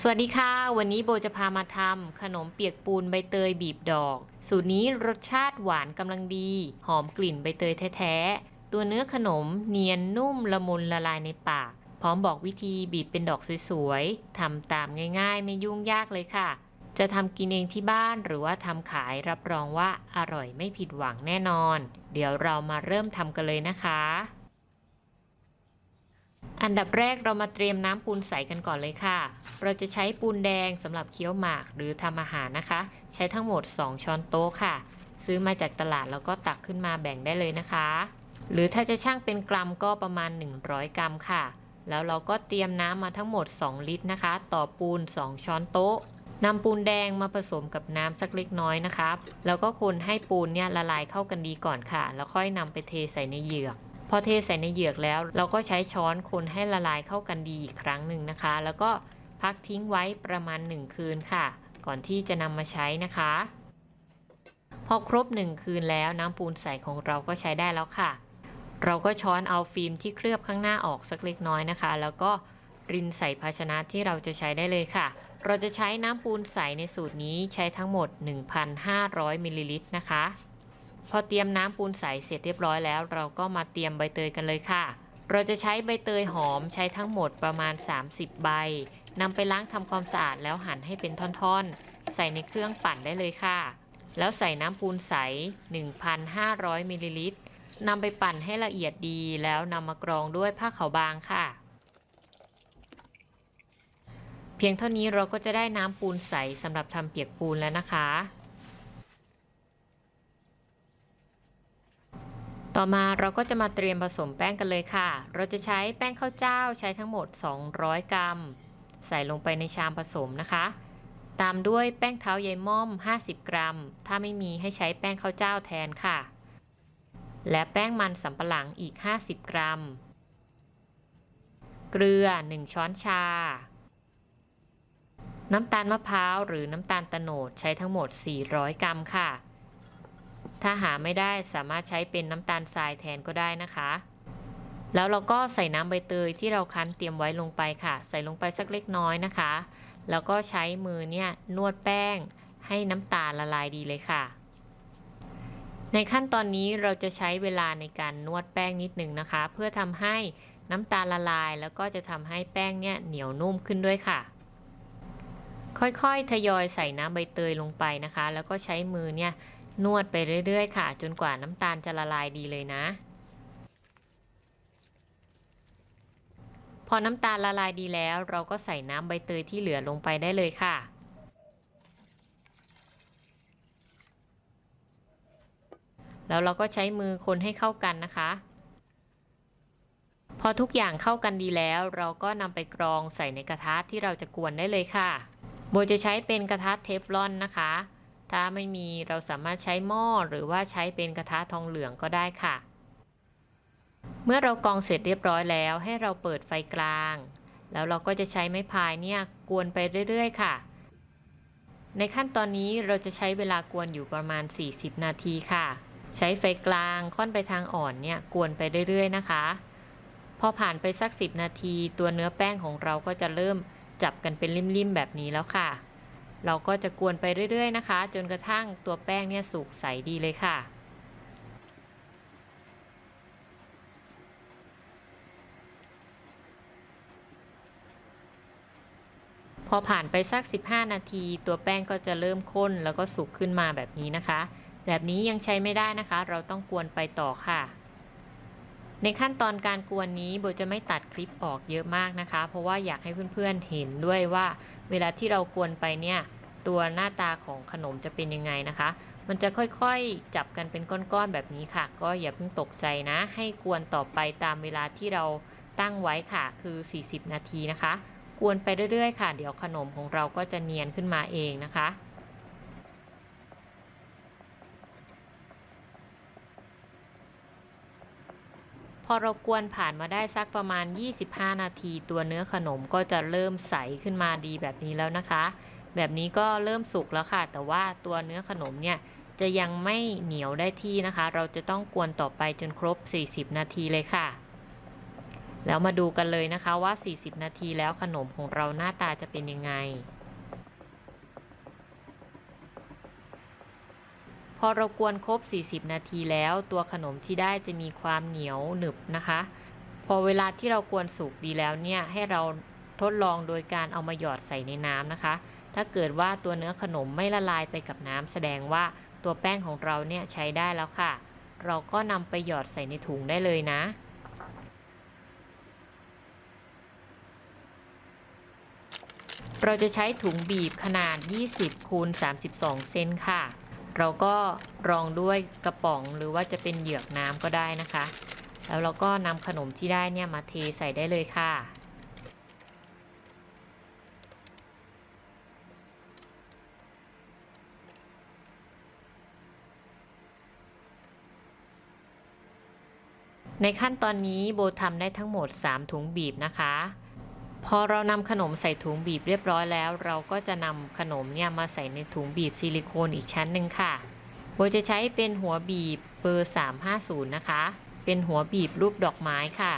สวัสดีค่ะวันนี้โบจะพามาทำขนมเปียกปูนใบเตยบีบดอกสูตรนี้รสชาติหวานกำลังดีหอมกลิ่นใบเตยแท้ๆตัวเนื้อขนมเนียนนุ่มละมุนละลายในปากพร้อมบอกวิธีบีบเป็นดอกสวยๆทำตามง่ายๆไม่ยุ่งยากเลยค่ะจะทำกินเองที่บ้านหรือว่าทำขายรับรองว่าอร่อยไม่ผิดหวังแน่นอนเดี๋ยวเรามาเริ่มทำกันเลยนะคะอันดับแรกเรามาเตรียมน้ำปูนใสกันก่อนเลยค่ะเราจะใช้ปูนแดงสำหรับเคี้ยวหมากหรือทำอาหารนะคะใช้ทั้งหมด2ช้อนโต๊ะค่ะซื้อมาจากตลาดแล้วก็ตักขึ้นมาแบ่งได้เลยนะคะหรือถ้าจะชั่งเป็นกรัมก็ประมาณ100กรัมค่ะแล้วเราก็เตรียมน้ำมาทั้งหมด2ลิตรนะคะต่อปูน2ช้อนโต๊ะนำปูนแดงมาผสมกับน้ำสักเล็กน้อยนะคะแล้วก็คนให้ปูนเนี่ยละลายเข้ากันดีก่อนค่ะแล้วค่อยนำไปเทใส่ในเหยือกพอเทใส่ในเหยือกแล้วเราก็ใช้ช้อนคนให้ละลายเข้ากันดีอีกครั้งหนึ่งนะคะแล้วก็พักทิ้งไว้ประมาณ1คืนค่ะก่อนที่จะนำมาใช้นะคะพอครบ1คืนแล้วน้ำปูนใสของเราก็ใช้ได้แล้วค่ะเราก็ช้อนเอาฟิล์มที่เคลือบข้างหน้าออกสักเล็กน้อยนะคะแล้วก็รินใส่ภาชนะที่เราจะใช้ได้เลยค่ะเราจะใช้น้ำปูนใสในสูตรนี้ใช้ทั้งหมด 1,500 มิลลิลิตรนะคะพอเตรียมน้ำปูนใสเสร็จเรียบร้อยแล้วเราก็มาเตรียมใบเตยกันเลยค่ะเราจะใช้ใบเตยหอมใช้ทั้งหมดประมาณ30ใบนำไปล้างทำความสะอาดแล้วหั่นให้เป็นท่อนๆใส่ในเครื่องปั่นได้เลยค่ะแล้วใส่น้ำปูนใส 1,500 มิลลิลิตรนำไปปั่นให้ละเอียดดีแล้วนำมากรองด้วยผ้าขาวบางค่ะเพียงเท่านี้เราก็จะได้น้ำปูนใสสำหรับทำเปียกปูนแล้วนะคะต่อมาเราก็จะมาเตรียมผสมแป้งกันเลยค่ะเราจะใช้แป้งข้าวเจ้าใช้ทั้งหมด200กรัมใส่ลงไปในชามผสมนะคะตามด้วยแป้งเท้ายายม่อม50กรัมถ้าไม่มีให้ใช้แป้งข้าวเจ้าแทนค่ะและแป้งมันสำปะหลังอีก50กรัมเกลือ1ช้อนชาน้ำตาลมะพร้าวหรือน้ำตาลโตนดใช้ทั้งหมด400กรัมค่ะถ้าหาไม่ได้สามารถใช้เป็นน้ำตาลทรายแทนก็ได้นะคะแล้วเราก็ใส่น้ำใบเตยที่เราคั้นเตรียมไว้ลงไปค่ะใส่ลงไปสักเล็กน้อยนะคะแล้วก็ใช้มือเนี่ยนวดแป้งให้น้ำตาลละลายดีเลยค่ะในขั้นตอนนี้เราจะใช้เวลาในการนวดแป้งนิดนึงนะคะเพื่อทำให้น้ำตาลละลายแล้วก็จะทำให้แป้งเนี่ยเหนียวนุ่มขึ้นด้วยค่ะค่อยๆทยอยใส่น้ำใบเตยลงไปนะคะแล้วก็ใช้มือเนี่ยนวดไปเรื่อยๆค่ะจนกว่าน้ำตาลจะละลายดีเลยนะพอน้ำตาลละลายดีแล้วเราก็ใส่น้ำใบเตยที่เหลือลงไปได้เลยค่ะแล้วเราก็ใช้มือคนให้เข้ากันนะคะพอทุกอย่างเข้ากันดีแล้วเราก็นำไปกรองใส่ในกระทะที่เราจะกวนได้เลยค่ะโบจะใช้เป็นกระทะเทฟลอนนะคะถ้าไม่มีเราสามารถใช้หม้อหรือว่าใช้เป็นกระทะทองเหลืองก็ได้ค่ะเมื่อเรากรองเสร็จเรียบร้อยแล้วให้เราเปิดไฟกลางแล้วเราก็จะใช้ไม้พายเนี่ยกวนไปเรื่อยๆค่ะในขั้นตอนนี้เราจะใช้เวลากวนอยู่ประมาณ40นาทีค่ะใช้ไฟกลางค่อนไปทางอ่อนเนี่ยกวนไปเรื่อยๆนะคะพอผ่านไปสัก10นาทีตัวเนื้อแป้งของเราก็จะเริ่มจับกันเป็นริ่มๆแบบนี้แล้วค่ะเราก็จะกวนไปเรื่อยๆนะคะจนกระทั่งตัวแป้งเนี่ยสุกใสดีเลยค่ะพอผ่านไปสัก15นาทีตัวแป้งก็จะเริ่มข้นแล้วก็สุกขึ้นมาแบบนี้นะคะแบบนี้ยังใช้ไม่ได้นะคะเราต้องกวนไปต่อค่ะในขั้นตอนการกวนนี้โบจะไม่ตัดคลิปออกเยอะมากนะคะเพราะว่าอยากให้เพื่อนๆเห็นด้วยว่าเวลาที่เรากวนไปเนี่ยตัวหน้าตาของขนมจะเป็นยังไงนะคะมันจะค่อยๆจับกันเป็นก้อนๆแบบนี้ค่ะก็อย่าเพิ่งตกใจนะให้กวนต่อไปตามเวลาที่เราตั้งไว้ค่ะคือ40นาทีนะคะกวนไปเรื่อยๆค่ะเดี๋ยวขนมของเราก็จะเนียนขึ้นมาเองนะคะพอเรากวนผ่านมาได้สักประมาณ25นาทีตัวเนื้อขนมก็จะเริ่มใสขึ้นมาดีแบบนี้แล้วนะคะแบบนี้ก็เริ่มสุกแล้วค่ะแต่ว่าตัวเนื้อขนมเนี่ยจะยังไม่เหนียวได้ที่นะคะเราจะต้องกวนต่อไปจนครบ40นาทีเลยค่ะ แล้วมาดูกันเลยนะคะว่า40นาทีแล้วขนมของเราหน้าตาจะเป็นยังไงพอเรากวนครบ40นาทีแล้วตัวขนมที่ได้จะมีความเหนียวหนึบนะคะพอเวลาที่เรากวนสุกดีแล้วเนี่ยให้เราทดลองโดยการเอามาหยอดใส่ในน้ำนะคะถ้าเกิดว่าตัวเนื้อขนมไม่ละลายไปกับน้ำแสดงว่าตัวแป้งของเราเนี่ยใช้ได้แล้วค่ะเราก็นำไปหยอดใส่ในถุงได้เลยนะเราจะใช้ถุงบีบขนาด20 คูณ 32 เซนค่ะเราก็รองด้วยกระป๋องหรือว่าจะเป็นเหยือกน้ำก็ได้นะคะแล้วเราก็นำขนมที่ได้เนี่ยมาเทใส่ได้เลยค่ะในขั้นตอนนี้โบทำได้ทั้งหมด3ถุงบีบนะคะพอเรานำขนมใส่ถุงบีบเรียบร้อยแล้วเราก็จะนำขนมเนี่ยมาใส่ในถุงบีบซิลิโคนอีกชั้นหนึ่งค่ะโบจะใช้เป็นหัวบีบเบอร์350นะคะเป็นหัวบีบรูปดอกไม้ค่ะ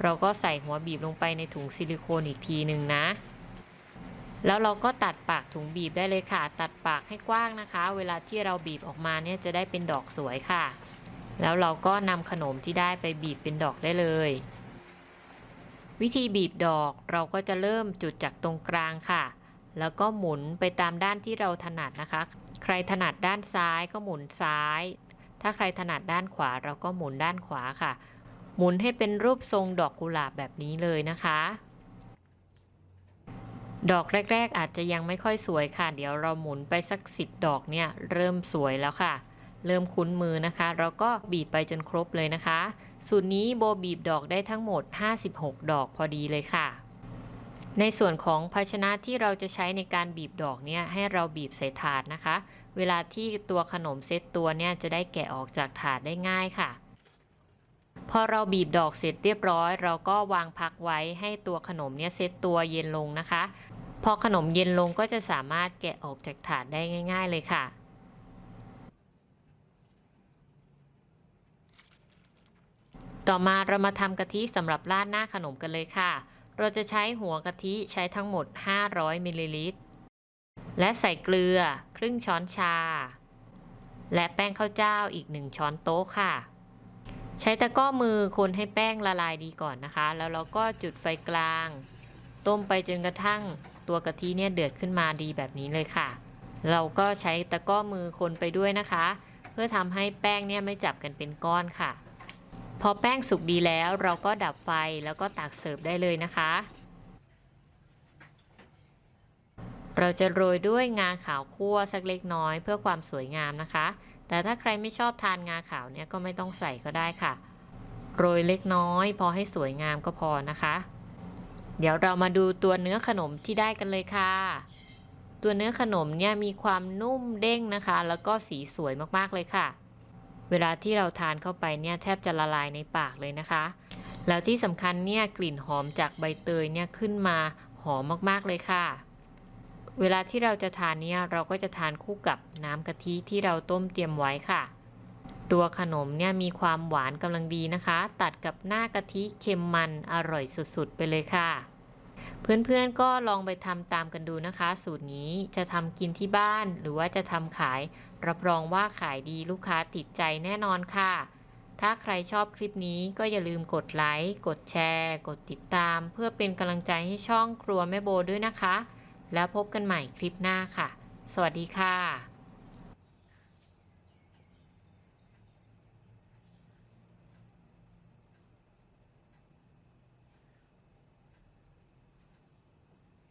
เราก็ใส่หัวบีบลงไปในถุงซิลิโคนอีกทีหนึ่งนะแล้วเราก็ตัดปากถุงบีบได้เลยค่ะตัดปากให้กว้างนะคะเวลาที่เราบีบออกมาเนี่ยจะได้เป็นดอกสวยค่ะแล้วเราก็นำขนมที่ได้ไปบีบเป็นดอกได้เลยวิธีบีบดอกเราก็จะเริ่มจุดจากตรงกลางค่ะแล้วก็หมุนไปตามด้านที่เราถนัดนะคะใครถนัดด้านซ้ายก็หมุนซ้ายถ้าใครถนัดด้านขวาเราก็หมุนด้านขวาค่ะหมุนให้เป็นรูปทรงดอกกุหลาบแบบนี้เลยนะคะดอกแรกๆอาจจะยังไม่ค่อยสวยค่ะเดี๋ยวเราหมุนไปสัก10 ดอกเนี่ยเริ่มสวยแล้วค่ะเริ่มคุ้นมือนะคะเราก็บีบไปจนครบเลยนะคะสูตรนี้โบบีบดอกได้ทั้งหมด56 ดอกพอดีเลยค่ะในส่วนของภาชนะที่เราจะใช้ในการบีบดอกเนี่ยให้เราบีบใส่ถาดนะคะเวลาที่ตัวขนมเซตตัวเนี่ยจะได้แกะออกจากถาดได้ง่ายค่ะพอเราบีบดอกเสร็จเรียบร้อยเราก็วางพักไว้ให้ตัวขนมเนี่ยเซตตัวเย็นลงนะคะพอขนมเย็นลงก็จะสามารถแกะออกจากถาดได้ง่ายๆเลยค่ะต่อมาเรามาทำกะทิสำหรับราดหน้าขนมกันเลยค่ะเราจะใช้หัวกะทิใช้ทั้งหมด500มิลลิลิตรและใส่เกลือครึ่งช้อนชาและแป้งข้าวเจ้าอีก1ช้อนโต๊ะค่ะใช้ตะกร้อมือคนให้แป้งละลายดีก่อนนะคะแล้วเราก็จุดไฟกลางต้มไปจนกระทั่งตัวกะทิเนี่ยเดือดขึ้นมาดีแบบนี้เลยค่ะเราก็ใช้ตะกร้อมือคนไปด้วยนะคะเพื่อทำให้แป้งเนี่ยไม่จับกันเป็นก้อนค่ะพอแป้งสุกดีแล้วเราก็ดับไฟแล้วก็ตักเสิร์ฟได้เลยนะคะเราจะโรยด้วยงาขาวคั่วสักเล็กน้อยเพื่อความสวยงามนะคะแต่ถ้าใครไม่ชอบทานงาขาวเนี่ยก็ไม่ต้องใส่ก็ได้ค่ะโรยเล็กน้อยพอให้สวยงามก็พอนะคะเดี๋ยวเรามาดูตัวเนื้อขนมที่ได้กันเลยค่ะตัวเนื้อขนมเนี่ยมีความนุ่มเด้งนะคะแล้วก็สีสวยมากๆเลยค่ะเวลาที่เราทานเข้าไปเนี่ยแทบจะละลายในปากเลยนะคะแล้วที่สำคัญเนี่ยกลิ่นหอมจากใบเตยเนี่ยขึ้นมาหอมมากๆเลยค่ะเวลาที่เราจะทานเนี่ยเราก็จะทานคู่กับน้ำกะทิที่เราต้มเตรียมไว้ค่ะตัวขนมเนี่ยมีความหวานกำลังดีนะคะตัดกับหน้ากะทิเค็มมันอร่อยสุดๆไปเลยค่ะเพื่อนๆก็ลองไปทำตามกันดูนะคะสูตรนี้จะทำกินที่บ้านหรือว่าจะทำขายรับรองว่าขายดีลูกค้าติดใจแน่นอนค่ะถ้าใครชอบคลิปนี้ก็อย่าลืมกดไลค์กดแชร์กดติดตามเพื่อเป็นกำลังใจให้ช่องครัวแม่โบด้วยนะคะแล้วพบกันใหม่คลิปหน้าค่ะสวัสดีค่ะ